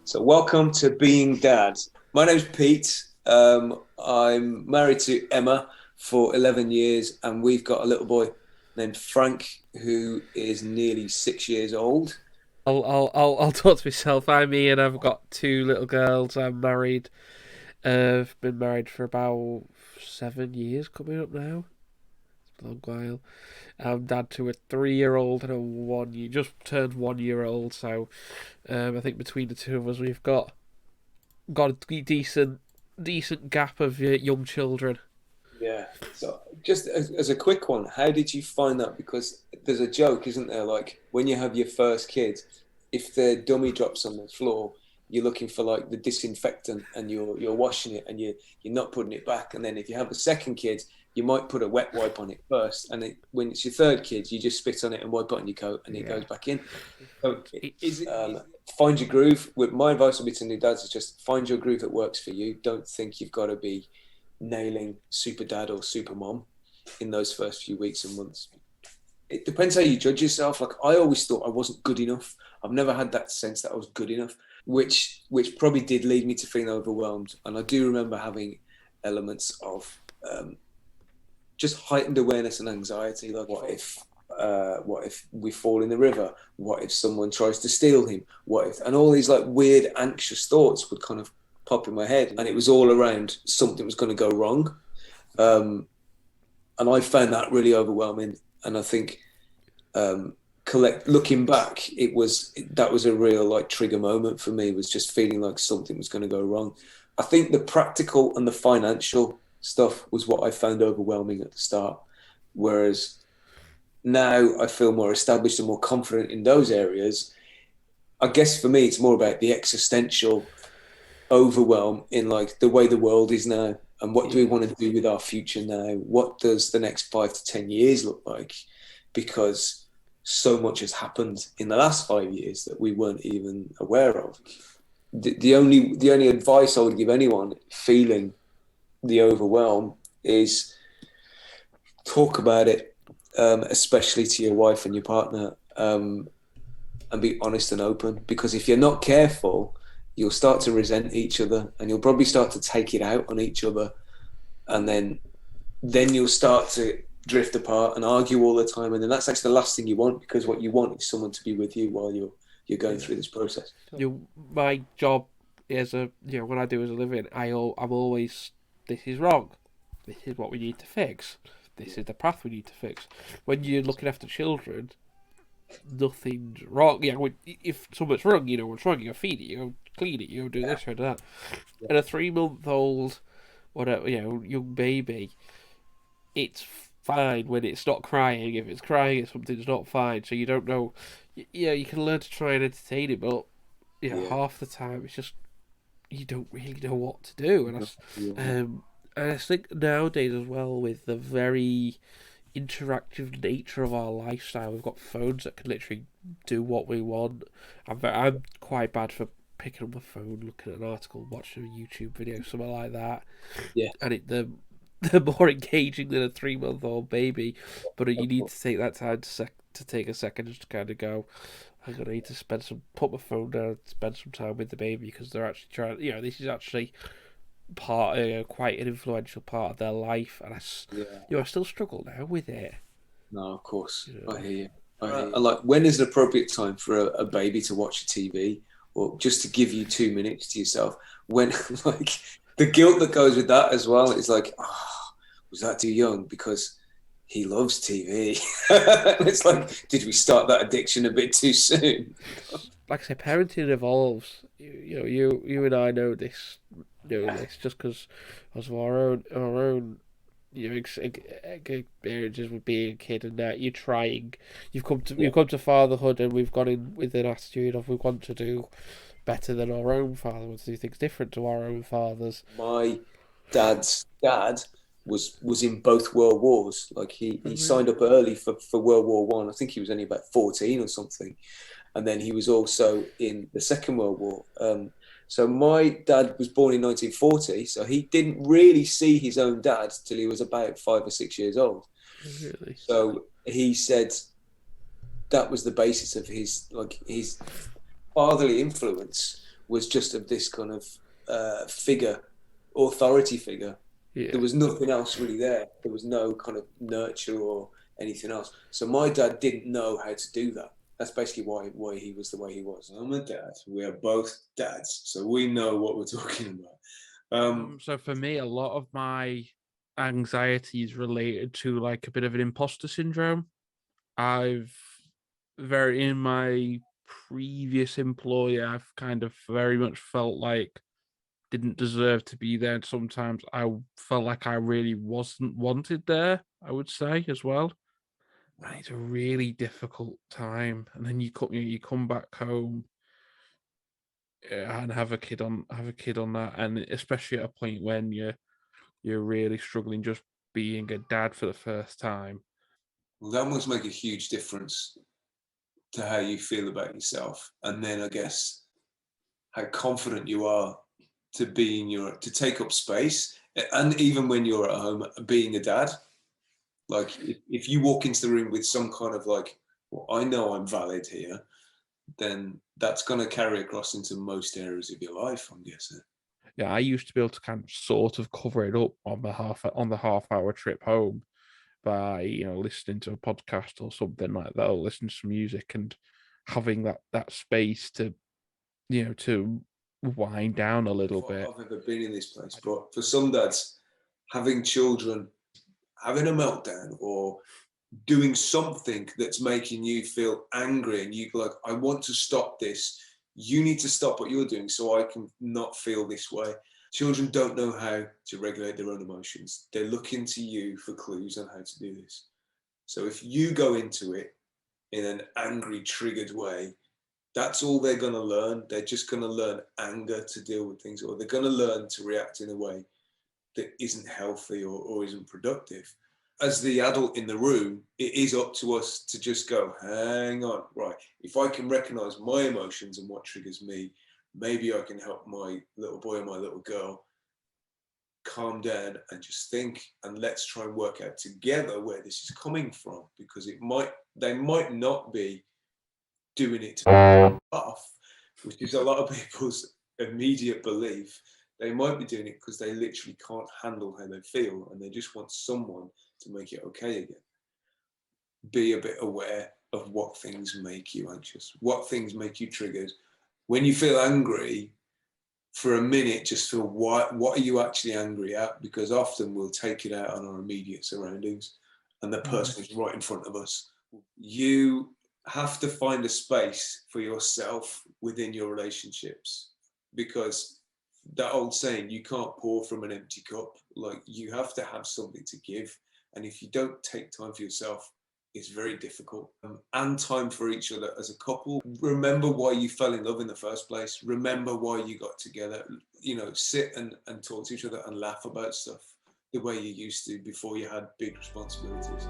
So, welcome to Being Dad. My name's Pete. I'm married to Emma for 11 years, and we've got a little boy named Frank who is nearly 6 years old. I'll talk to myself. I'm Ian. I've got two little girls. I'm married. I've been married for about 7 years coming up now. It's a long while. I'm dad to a 3-year-old and a just turned 1 year old. So I think between the two of us, we've got a decent gap of young children. Yeah. So, just as a quick one, how did you find that? Because there's a joke, isn't there? Like when you have your first kid, if the dummy drops on the floor, you're looking for like the disinfectant and you're washing it and you're not putting it back. And then if you have a second kid, you might put a wet wipe on it first. And when it's your third kid, you just spit on it and wipe it on your coat and it Yeah, goes back in. So it's find your groove. With my advice would be to new dads is just find your groove that works for you. Don't think you've got to be nailing super dad or super mom in those first few weeks and months. It depends how you judge yourself. Like I always thought I wasn't good enough. I've never had that sense that I was good enough, which probably did lead me to feeling overwhelmed. And I do remember having elements of just heightened awareness and anxiety. Like what if we fall in the river? What if someone tries to steal him? What if, and all these like weird anxious thoughts would kind of pop in my head, and it was all around something was going to go wrong. And I found that really overwhelming. And I think looking back, that was a real like trigger moment for me. Was just feeling like something was going to go wrong. I think the practical and the financial stuff was what I found overwhelming at the start, whereas now I feel more established and more confident in those areas. I guess for me, it's more about the existential overwhelm in like the way the world is now, and what do we yeah. want to do with our future now? What does the next 5 to 10 years look like? Because so much has happened in the last 5 years that we weren't even aware of. The only advice I would give anyone feeling the overwhelm is talk about it, especially to your wife and your partner, and be honest and open. Because if you're not careful, you'll start to resent each other, and you'll probably start to take it out on each other, and then you'll start to drift apart and argue all the time, and then that's actually the last thing you want, because what you want is someone to be with you while you're going Yeah. through this process. My job is when I do as a living, I'm always, this is wrong. This is what we need to fix. This is the path we need to fix. When you're looking after children, nothing's wrong. Yeah, if something's wrong, you know what's wrong. You go feed it, you go clean it, you go do Yeah. this or that. Yeah. And a 3 month old, whatever, young baby, it's fine when it's not crying. If it's crying, it's something's not fine. So you don't know. Yeah, you can learn to try and entertain it, but Yeah. half the time it's just you don't really know what to do. Yeah. And I think nowadays as well, with the very interactive nature of our lifestyle, we've got phones that can literally do what we want. I'm quite bad for picking up my phone, looking at an article, watching a YouTube video, something like that, Yeah. and they're more engaging than a 3 month old baby. But you need to take that time to take a second just to kind of go, I'm gonna need to put my phone down, spend some time with the baby because they're actually trying. This is actually quite an influential part of their life, and Yeah. I still struggle now with it. No, of course. You I know, hear you. And like, when is the appropriate time for a baby to watch a TV, or just to give you 2 minutes to yourself? When, like, the guilt that goes with that as well is like, oh, was that too young? Because he loves TV. It's like, did we start that addiction a bit too soon? like I say, parenting evolves. You and I know this just because of our own experiences with being a kid, and that Yeah. you've come to fatherhood, and we've gone in with an attitude of we want to do better than our own father, we want to do things different to our own fathers. My dad's dad was in both world wars. Like Oh, he really? signed up early for World War One. I think he was only about 14 or something, and then he was also in the Second World War. So my dad was born in 1940, so he didn't really see his own dad till he was about 5 or 6 years old. Really? So he said that was the basis of his fatherly influence was just of this kind of authority figure. Yeah. There was nothing else really there. There was no kind of nurture or anything else. So my dad didn't know how to do that. That's basically why he was the way he was. I'm a dad. We are both dads, so we know what we're talking about. So for me, a lot of my anxiety is related to like a bit of an imposter syndrome. In my previous employer, I've kind of very much felt like didn't deserve to be there. And sometimes I felt like I really wasn't wanted there, I would say as well. And it's a really difficult time. And then you come back home and have a kid on that, and especially at a point when you're really struggling just being a dad for the first time. Well, that must make a huge difference to how you feel about yourself, and then I guess how confident you are to to take up space, and even when you're at home, being a dad. Like if you walk into the room with some kind of like, well, I know I'm valid here, then that's going to carry across into most areas of your life, I'm guessing. Yeah, I used to be able to kind of sort of cover it up on the half hour trip home by listening to a podcast or something like that, or listening to some music and having that space to to wind down a little bit. I've ever been in this place, but for some dads, having children, having a meltdown or doing something that's making you feel angry and you like, I want to stop this. You need to stop what you're doing so I can not feel this way. Children don't know how to regulate their own emotions. They're looking to you for clues on how to do this. So if you go into it in an angry, triggered way, that's all they're going to learn. They're just going to learn anger to deal with things, or they're going to learn to react in a way that isn't healthy or isn't productive. As the adult in the room, it is up to us to just go, hang on, right. If I can recognize my emotions and what triggers me, maybe I can help my little boy or my little girl calm down and just think, and let's try and work out together where this is coming from, because they might not be doing it to off, which is a lot of people's immediate belief. They might be doing it because they literally can't handle how they feel and they just want someone to make it okay again. Be a bit aware of what things make you anxious, what things make you triggered. When you feel angry, for a minute, just feel what are you actually angry at? Because often we'll take it out on our immediate surroundings and the person is right in front of us. You have to find a space for yourself within your relationships, because that old saying, you can't pour from an empty cup. Like, you have to have something to give. And if you don't take time for yourself, it's very difficult. And time for each other as a couple. Remember why you fell in love in the first place. Remember why you got together. Sit and talk to each other and laugh about stuff the way you used to before you had big responsibilities.